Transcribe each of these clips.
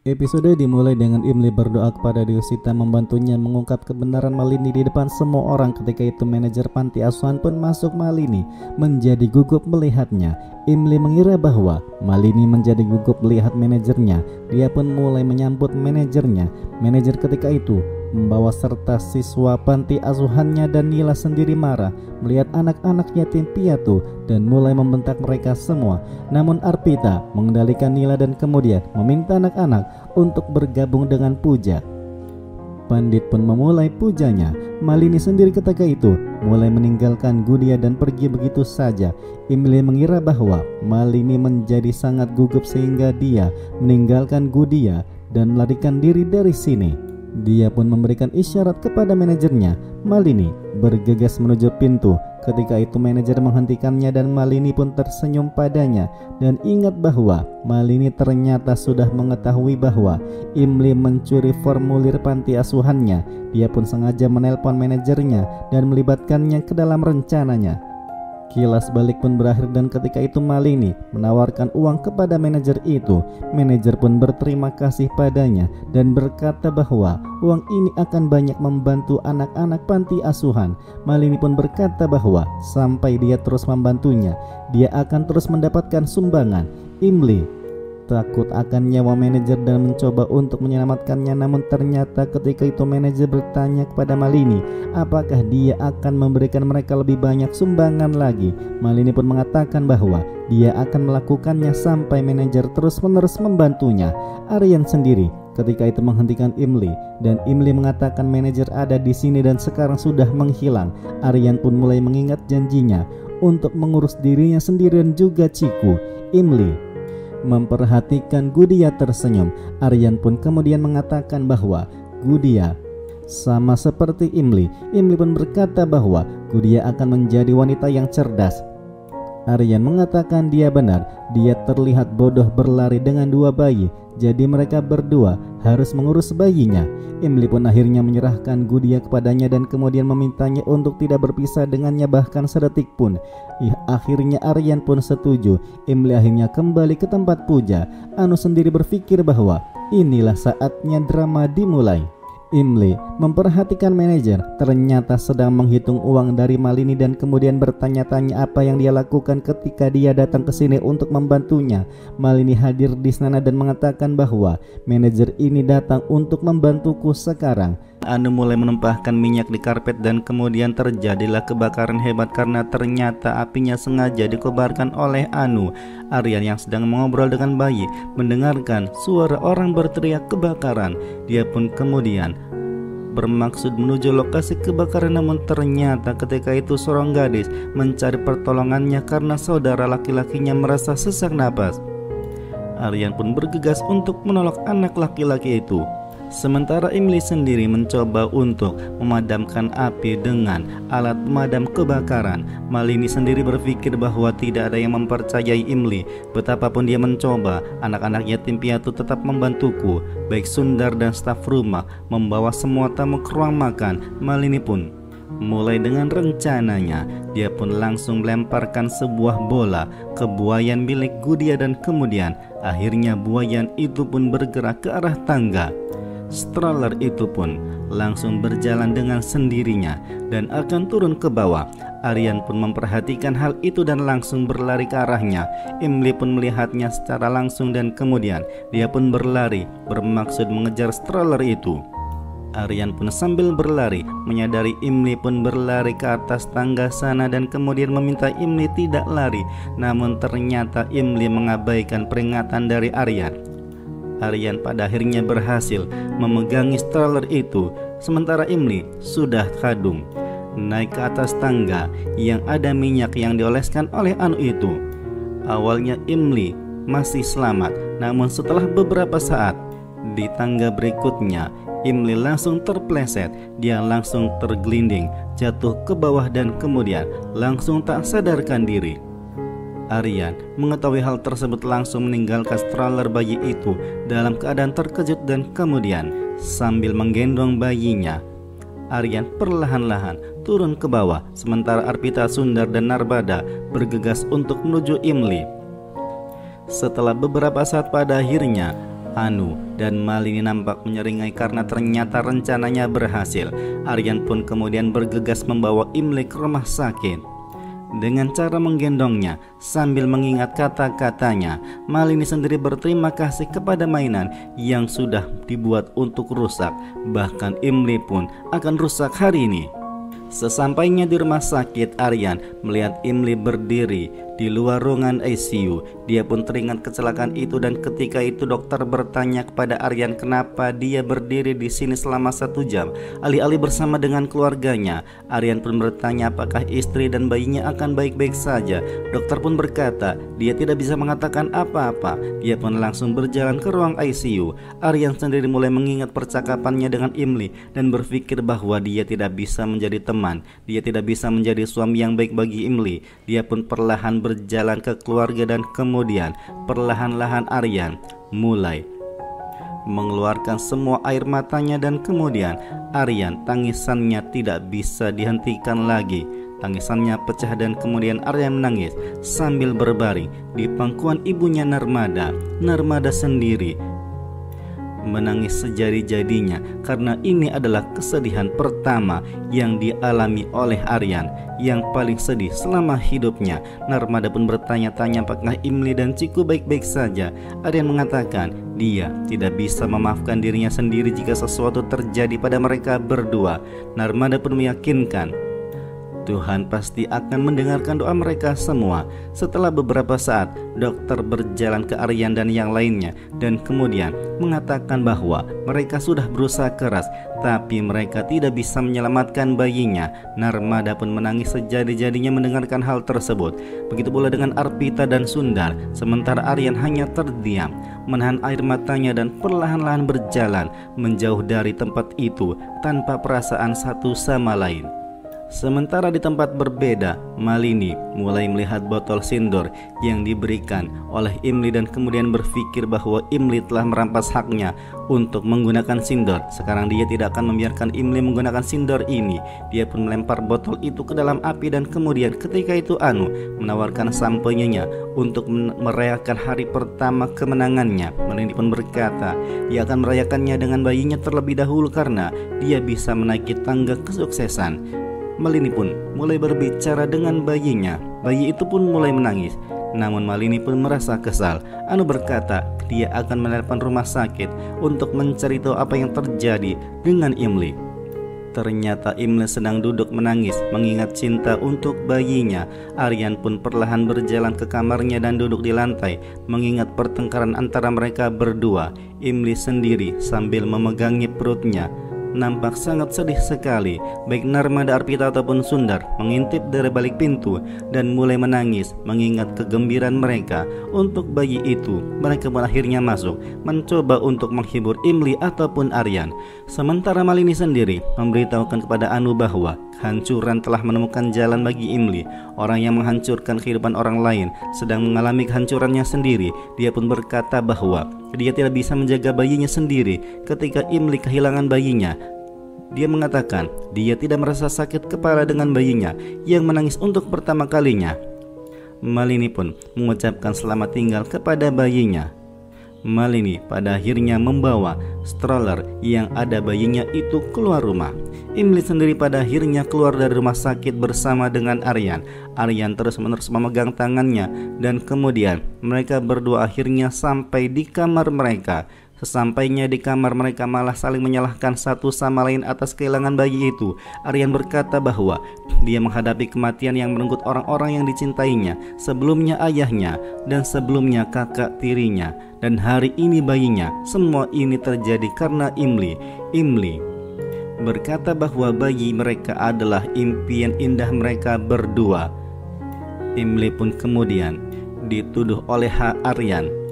Episode dimulai dengan Imli berdoa kepada Dewi Sita membantunya mengungkap kebenaran Malini di depan semua orang. Ketika itu manajer panti asuhan pun masuk. Malini menjadi gugup melihatnya. Imli mengira bahwa Malini menjadi gugup melihat manajernya. Dia pun mulai menyambut manajernya. Manajer ketika itu membawa serta siswa panti asuhannya dan Nila sendiri marah melihat anak-anak yatim piatu dan mulai membentak mereka semua. Namun Arpita mengendalikan Nila dan kemudian meminta anak-anak untuk bergabung dengan puja. Pandit pun memulai pujanya. Malini sendiri ketika itu mulai meninggalkan Gudia dan pergi begitu saja. Imli mengira bahwa Malini menjadi sangat gugup sehingga dia meninggalkan Gudia dan melarikan diri dari sini. Dia pun memberikan isyarat kepada manajernya. Malini bergegas menuju pintu. Ketika itu manajer menghentikannya dan Malini pun tersenyum padanya dan ingat bahwa Malini ternyata sudah mengetahui bahwa Imli mencuri formulir panti asuhannya. Dia pun sengaja menelpon manajernya dan melibatkannya ke dalam rencananya. Kilas balik pun berakhir dan ketika itu Malini menawarkan uang kepada manajer itu. Manajer pun berterima kasih padanya dan berkata bahwa uang ini akan banyak membantu anak-anak panti asuhan. Malini pun berkata bahwa sampai dia terus membantunya, dia akan terus mendapatkan sumbangan. Imli takut akan nyawa manajer dan mencoba untuk menyelamatkannya. Namun ternyata ketika itu manajer bertanya kepada Malini apakah dia akan memberikan mereka lebih banyak sumbangan lagi. Malini pun mengatakan bahwa dia akan melakukannya sampai manajer terus-menerus membantunya. Aryan sendiri ketika itu menghentikan Imli dan Imli mengatakan manajer ada di sini dan sekarang sudah menghilang. Aryan pun mulai mengingat janjinya untuk mengurus dirinya sendiri dan juga Ciku. Imli memperhatikan Gudia tersenyum. Aryan pun kemudian mengatakan bahwa Gudia sama seperti Imli. Imli pun berkata bahwa Gudia akan menjadi wanita yang cerdas. Aryan mengatakan dia benar. Dia terlihat bodoh berlari dengan dua bayi, jadi mereka berdua harus mengurus bayinya. Imli pun akhirnya menyerahkan Gudia kepadanya dan kemudian memintanya untuk tidak berpisah dengannya bahkan sedetik pun. Akhirnya Aryan pun setuju. Imli akhirnya kembali ke tempat puja. Anu sendiri berpikir bahwa inilah saatnya drama dimulai. Imli memperhatikan manajer ternyata sedang menghitung uang dari Malini dan kemudian bertanya-tanya apa yang dia lakukan ketika dia datang ke sini untuk membantunya. Malini hadir di sana dan mengatakan bahwa manajer ini datang untuk membantuku sekarang. Anu mulai menumpahkan minyak di karpet dan kemudian terjadilah kebakaran hebat karena ternyata apinya sengaja dikobarkan oleh Anu. Aryan yang sedang mengobrol dengan bayi mendengarkan suara orang berteriak kebakaran. Dia pun kemudian bermaksud menuju lokasi kebakaran, namun ternyata ketika itu seorang gadis mencari pertolongannya karena saudara laki-lakinya merasa sesak napas. Aryan pun bergegas untuk menolong anak laki-laki itu. Sementara Imli sendiri mencoba untuk memadamkan api dengan alat pemadam kebakaran. Malini sendiri berpikir bahwa tidak ada yang mempercayai Imli. Betapapun dia mencoba, anak-anak yatim piatu tetap membantuku. Baik Sundar dan staf rumah membawa semua tamu ke ruang makan. Malini pun mulai dengan rencananya. Dia pun langsung melemparkan sebuah bola ke buayan milik Gudia dan kemudian akhirnya buayan itu pun bergerak ke arah tangga. Stroller itu pun langsung berjalan dengan sendirinya dan akan turun ke bawah. Aryan pun memperhatikan hal itu dan langsung berlari ke arahnya. Imli pun melihatnya secara langsung dan kemudian dia pun berlari bermaksud mengejar stroller itu. Aryan pun sambil berlari menyadari Imli pun berlari ke atas tangga sana dan kemudian meminta Imli tidak lari. Namun ternyata Imli mengabaikan peringatan dari Aryan. Aryan pada akhirnya berhasil memegangi stroller itu, sementara Imli sudah kadung naik ke atas tangga yang ada minyak yang dioleskan oleh Anu itu. Awalnya Imli masih selamat, namun setelah beberapa saat di tangga berikutnya Imli langsung terpleset. Dia langsung tergelinding jatuh ke bawah dan kemudian langsung tak sadarkan diri. Aryan mengetahui hal tersebut langsung meninggalkan stroller bayi itu dalam keadaan terkejut dan kemudian sambil menggendong bayinya, Aryan perlahan-lahan turun ke bawah sementara Arpita, Sundar dan Narbada bergegas untuk menuju Imli. Setelah beberapa saat pada akhirnya Anu dan Malini nampak menyeringai karena ternyata rencananya berhasil. Aryan pun kemudian bergegas membawa Imli ke rumah sakit. Dengan cara menggendongnya sambil mengingat kata-katanya, Malini sendiri berterima kasih kepada mainan yang sudah dibuat untuk rusak. Bahkan Imli pun akan rusak hari ini. Sesampainya di rumah sakit, Aryan melihat Imli berdiri di luar ruangan ICU. Dia pun teringat kecelakaan itu dan ketika itu dokter bertanya kepada Aryan kenapa dia berdiri di sini selama 1 jam alih-alih bersama dengan keluarganya. Aryan pun bertanya apakah istri dan bayinya akan baik-baik saja. Dokter pun berkata dia tidak bisa mengatakan apa-apa. Dia pun langsung berjalan ke ruang ICU. Aryan sendiri mulai mengingat percakapannya dengan Imli dan berpikir bahwa dia tidak bisa menjadi teman, dia tidak bisa menjadi suami yang baik bagi Imli. Dia pun perlahan berjalan ke keluarga dan kemudian perlahan-lahan Aryan mulai mengeluarkan semua air matanya dan kemudian Aryan tangisannya tidak bisa dihentikan lagi. Tangisannya pecah dan kemudian Aryan menangis sambil berbaring di pangkuan ibunya Narmada. Narmada sendiri menangis sejadi-jadinya karena ini adalah kesedihan pertama yang dialami oleh Aryan, yang paling sedih selama hidupnya. Narmada pun bertanya-tanya apakah Imli dan Ciku baik-baik saja. Aryan mengatakan dia tidak bisa memaafkan dirinya sendiri jika sesuatu terjadi pada mereka berdua. Narmada pun meyakinkan Tuhan pasti akan mendengarkan doa mereka semua. Setelah beberapa saat, dokter berjalan ke Aryan dan yang lainnya dan kemudian mengatakan bahwa mereka sudah berusaha keras, tapi mereka tidak bisa menyelamatkan bayinya. Narmada pun menangis sejadi-jadinya mendengarkan hal tersebut. Begitu pula dengan Arpita dan Sundar. Sementara Aryan hanya terdiam, menahan air matanya dan perlahan-lahan berjalan menjauh dari tempat itu tanpa perasaan satu sama lain. Sementara di tempat berbeda, Malini mulai melihat botol sindor yang diberikan oleh Imli dan kemudian berpikir bahwa Imli telah merampas haknya untuk menggunakan sindor. Sekarang dia tidak akan membiarkan Imli menggunakan sindor ini. Dia pun melempar botol itu ke dalam api dan kemudian ketika itu Anu menawarkan sampainya untuk merayakan hari pertama kemenangannya. Malini pun berkata dia akan merayakannya dengan bayinya terlebih dahulu karena dia bisa menaiki tangga kesuksesan. Malini pun mulai berbicara dengan bayinya. Bayi itu pun mulai menangis. Namun Malini pun merasa kesal. Anu berkata dia akan menelepon rumah sakit untuk mencari tahu apa yang terjadi dengan Imli. Ternyata Imli sedang duduk menangis mengingat cinta untuk bayinya. Aryan pun perlahan berjalan ke kamarnya dan duduk di lantai mengingat pertengkaran antara mereka berdua. Imli sendiri sambil memegangi perutnya nampak sangat sedih sekali. Baik Narmada, Arpita ataupun Sundar mengintip dari balik pintu dan mulai menangis mengingat kegembiraan mereka untuk bayi itu. Mereka pun akhirnya masuk mencoba untuk menghibur Imli ataupun Aryan. Sementara Malini sendiri memberitahukan kepada Anu bahwa kehancuran telah menemukan jalan bagi Imli. Orang yang menghancurkan kehidupan orang lain sedang mengalami kehancurannya sendiri. Dia pun berkata bahwa dia tidak bisa menjaga bayinya sendiri ketika Imli kehilangan bayinya. Dia mengatakan dia tidak merasa sakit kepala dengan bayinya yang menangis untuk pertama kalinya. Malini pun mengucapkan selamat tinggal kepada bayinya. Malini pada akhirnya membawa stroller yang ada bayinya itu keluar rumah. Imli sendiri pada akhirnya keluar dari rumah sakit bersama dengan Aryan. Aryan terus-menerus memegang tangannya dan kemudian mereka berdua akhirnya sampai di kamar mereka. Sesampainya di kamar mereka malah saling menyalahkan satu sama lain atas kehilangan bayi itu. Aryan berkata bahwa dia menghadapi kematian yang merenggut orang-orang yang dicintainya, sebelumnya ayahnya dan sebelumnya kakak tirinya, dan hari ini bayinya. Semua ini terjadi karena Imli. Imli berkata bahwa bayi mereka adalah impian indah mereka berdua. Imli pun kemudian dituduh oleh Aryan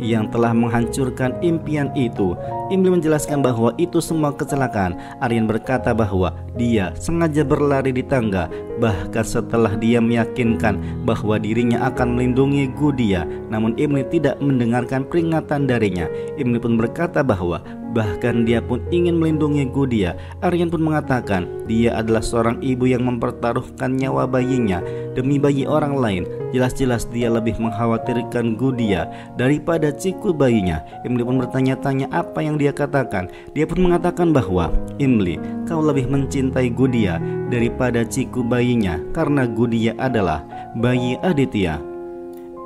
yang telah menghancurkan impian itu. Imli menjelaskan bahwa itu semua kecelakaan. Aryan berkata bahwa dia sengaja berlari di tangga, bahkan setelah dia meyakinkan bahwa dirinya akan melindungi Gudia. Namun Imli tidak mendengarkan peringatan darinya. Imli pun berkata bahwa Bahkan dia pun ingin melindungi Gudia. Aryan pun mengatakan dia adalah seorang ibu yang mempertaruhkan nyawa bayinya demi bayi orang lain. Jelas-jelas dia lebih mengkhawatirkan Gudia daripada Ciku bayinya. Imli pun bertanya-tanya apa yang dia katakan. Dia pun mengatakan bahwa, Imli, kau lebih mencintai Gudia daripada Ciku bayinya karena Gudia adalah bayi Aditya.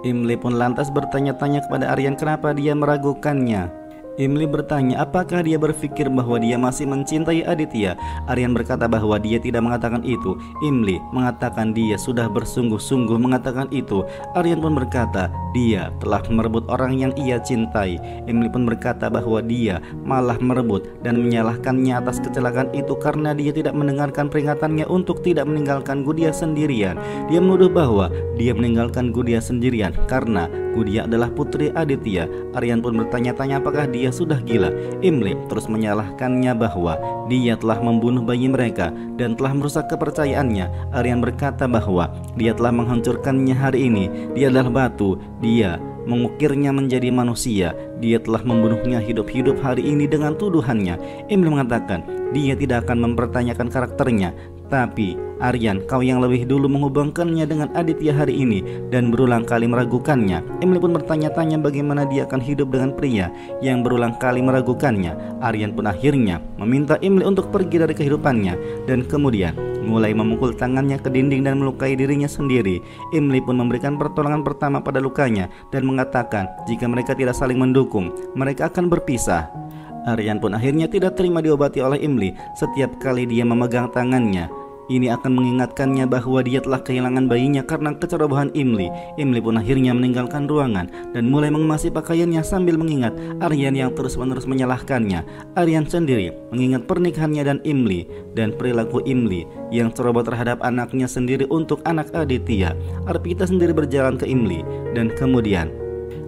Imli pun lantas bertanya-tanya kepada Aryan kenapa dia meragukannya. Imli bertanya apakah dia berpikir bahwa dia masih mencintai Aditya. Aryan berkata bahwa dia tidak mengatakan itu. Imli mengatakan dia sudah bersungguh-sungguh mengatakan itu. Aryan pun berkata dia telah merebut orang yang ia cintai. Imli pun berkata bahwa dia malah merebut dan menyalahkannya atas kecelakaan itu karena dia tidak mendengarkan peringatannya untuk tidak meninggalkan Gudia sendirian. Dia menuduh bahwa dia meninggalkan Gudia sendirian karena Gudia adalah putri Aditya. Aryan pun bertanya-tanya apakah dia sudah gila. Imli terus menyalahkannya bahwa dia telah membunuh bayi mereka dan telah merusak kepercayaannya. Aryan berkata bahwa dia telah menghancurkannya hari ini. Dia adalah batu, dia mengukirnya menjadi manusia. Dia telah membunuhnya hidup-hidup hari ini dengan tuduhannya. Imli mengatakan dia tidak akan mempertanyakan karakternya. Tapi Aryan, kau yang lebih dulu menghubungkannya dengan Aditya hari ini dan berulang kali meragukannya. Imli pun bertanya-tanya bagaimana dia akan hidup dengan pria yang berulang kali meragukannya. Aryan pun akhirnya meminta Imli untuk pergi dari kehidupannya dan kemudian mulai memukul tangannya ke dinding dan melukai dirinya sendiri. Imli pun memberikan pertolongan pertama pada lukanya dan mengatakan jika mereka tidak saling mendukung, mereka akan berpisah. Aryan pun akhirnya tidak terima diobati oleh Imli. Setiap kali dia memegang tangannya, ini akan mengingatkannya bahwa dia telah kehilangan bayinya karena kecerobohan Imli. Imli pun akhirnya meninggalkan ruangan dan mulai mengemasi pakaiannya sambil mengingat Aryan yang terus-menerus menyalahkannya. Aryan sendiri mengingat pernikahannya dan Imli dan perilaku Imli yang ceroboh terhadap anaknya sendiri untuk anak Aditya. Arpita sendiri berjalan ke Imli dan kemudian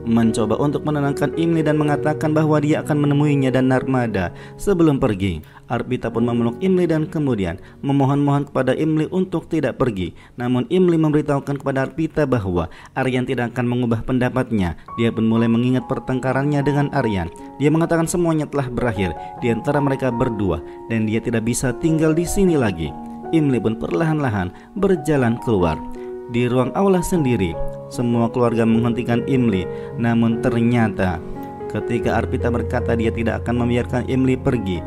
mencoba untuk menenangkan Imli dan mengatakan bahwa dia akan menemuinya dan Narmada sebelum pergi. Arpita pun memeluk Imli dan kemudian memohon-mohon kepada Imli untuk tidak pergi. Namun Imli memberitahukan kepada Arpita bahwa Aryan tidak akan mengubah pendapatnya. Dia pun mulai mengingat pertengkarannya dengan Aryan. Dia mengatakan semuanya telah berakhir di antara mereka berdua dan dia tidak bisa tinggal di sini lagi. Imli pun perlahan-lahan berjalan keluar. Di ruang aula sendiri, semua keluarga menghentikan Imli. Namun ternyata ketika Arpita berkata dia tidak akan membiarkan Imli pergi,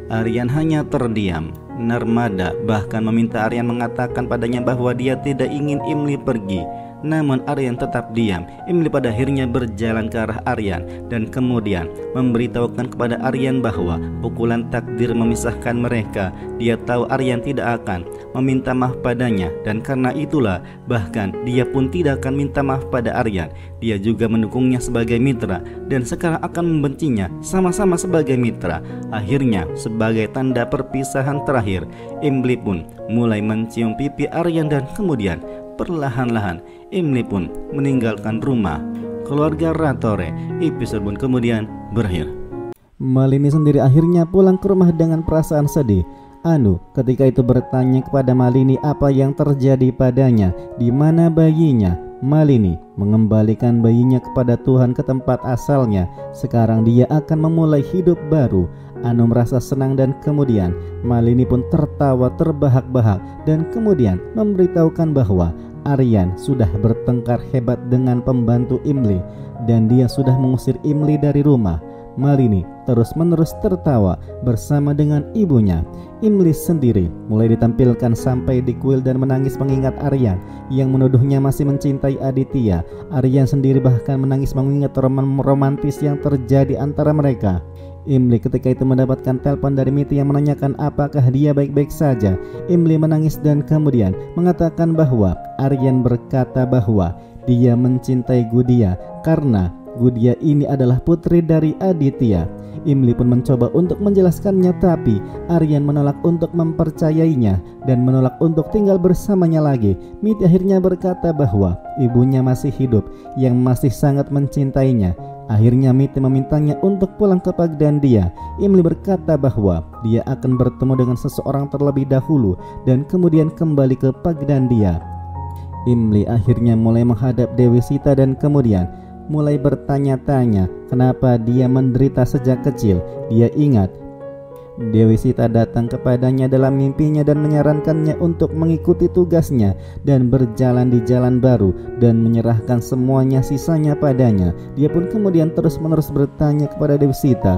Aryan hanya terdiam. Narmada bahkan meminta Aryan mengatakan padanya bahwa dia tidak ingin Imli pergi. Namun Aryan tetap diam. Imli pada akhirnya berjalan ke arah Aryan dan kemudian memberitahukan kepada Aryan bahwa pukulan takdir memisahkan mereka. Dia tahu Aryan tidak akan meminta maaf padanya dan karena itulah bahkan dia pun tidak akan minta maaf pada Aryan. Dia juga mendukungnya sebagai mitra dan sekarang akan membencinya sama-sama sebagai mitra. Akhirnya sebagai tanda perpisahan terakhir, Imli pun mulai mencium pipi Aryan dan kemudian perlahan-lahan Imli pun meninggalkan rumah. Keluarga Ratore episode pun kemudian berakhir. Malini sendiri akhirnya pulang ke rumah dengan perasaan sedih. Anu ketika itu bertanya kepada Malini apa yang terjadi padanya, di mana bayinya. Malini mengembalikan bayinya kepada Tuhan ke tempat asalnya. Sekarang dia akan memulai hidup baru. Anu merasa senang dan kemudian Malini pun tertawa terbahak-bahak dan kemudian memberitahukan bahwa Aryan sudah bertengkar hebat dengan pembantu Imli dan dia sudah mengusir Imli dari rumah. Malini terus-menerus tertawa bersama dengan ibunya. Imli sendiri mulai ditampilkan sampai di kuil dan menangis mengingat Aryan yang menuduhnya masih mencintai Aditya. Aryan sendiri bahkan menangis mengingat romantis yang terjadi antara mereka. Imli ketika itu mendapatkan telepon dari Miti yang menanyakan apakah dia baik-baik saja. Imli menangis dan kemudian mengatakan bahwa Aryan berkata bahwa dia mencintai Gudia karena Gudia ini adalah putri dari Aditya. Imli pun mencoba untuk menjelaskannya tapi Aryan menolak untuk mempercayainya dan menolak untuk tinggal bersamanya lagi. Miti akhirnya berkata bahwa ibunya masih hidup yang masih sangat mencintainya. Akhirnya Miti memintanya untuk pulang ke Pagdandia. Imli berkata bahwa dia akan bertemu dengan seseorang terlebih dahulu dan kemudian kembali ke Pagdandia. Imli akhirnya mulai menghadap Dewi Sita dan kemudian mulai bertanya-tanya kenapa dia menderita sejak kecil. Dia ingat Dewi Sita datang kepadanya dalam mimpinya dan menyarankannya untuk mengikuti tugasnya dan berjalan di jalan baru dan menyerahkan semuanya sisanya padanya. Dia pun kemudian terus-menerus bertanya kepada Dewi Sita,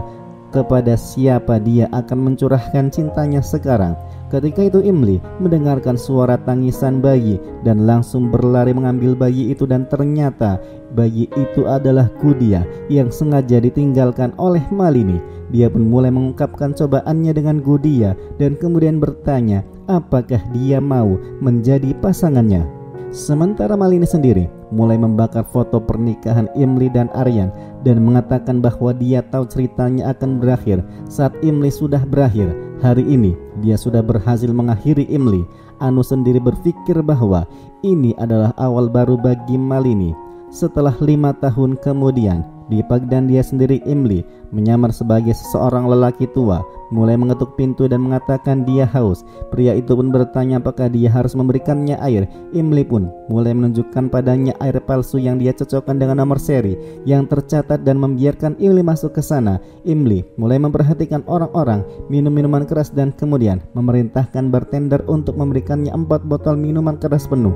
kepada siapa dia akan mencurahkan cintanya sekarang. Ketika itu Imli mendengarkan suara tangisan bayi dan langsung berlari mengambil bayi itu, dan ternyata bayi itu adalah Gudia yang sengaja ditinggalkan oleh Malini. Dia pun mulai mengungkapkan cobaannya dengan Gudia dan kemudian bertanya apakah dia mau menjadi pasangannya. Sementara Malini sendiri mulai membakar foto pernikahan Imli dan Aryan dan mengatakan bahwa dia tahu ceritanya akan berakhir saat Imli sudah berakhir. Hari ini dia sudah berhasil mengakhiri Imli. Anu sendiri berpikir bahwa ini adalah awal baru bagi Malini. Setelah 5 tahun kemudian, Dipak dan dia sendiri Imli menyamar sebagai seseorang lelaki tua, mulai mengetuk pintu dan mengatakan dia haus. Pria itu pun bertanya apakah dia harus memberikannya air. Imli pun mulai menunjukkan padanya air palsu yang dia cocokkan dengan nomor seri yang tercatat dan membiarkan Imli masuk ke sana. Imli mulai memperhatikan orang-orang minum minuman keras dan kemudian memerintahkan bartender untuk memberikannya 4 botol minuman keras penuh.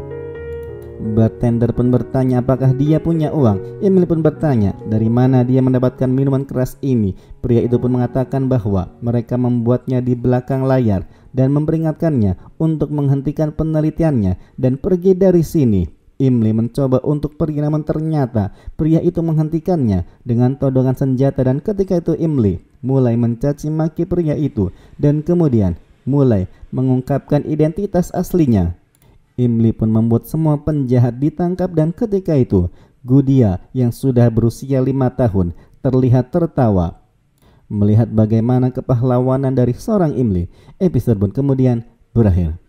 Bartender pun bertanya apakah dia punya uang. Emily pun bertanya dari mana dia mendapatkan minuman keras ini. Pria itu pun mengatakan bahwa mereka membuatnya di belakang layar dan memperingatkannya untuk menghentikan penelitiannya dan pergi dari sini. Imli mencoba untuk pergi, namun ternyata pria itu menghentikannya dengan todongan senjata, dan ketika itu Imli mulai mencaci maki pria itu dan kemudian mulai mengungkapkan identitas aslinya. Imli pun membuat semua penjahat ditangkap, dan ketika itu Gudia yang sudah berusia 5 tahun terlihat tertawa melihat bagaimana kepahlawanan dari seorang Imli. Episode pun kemudian berakhir.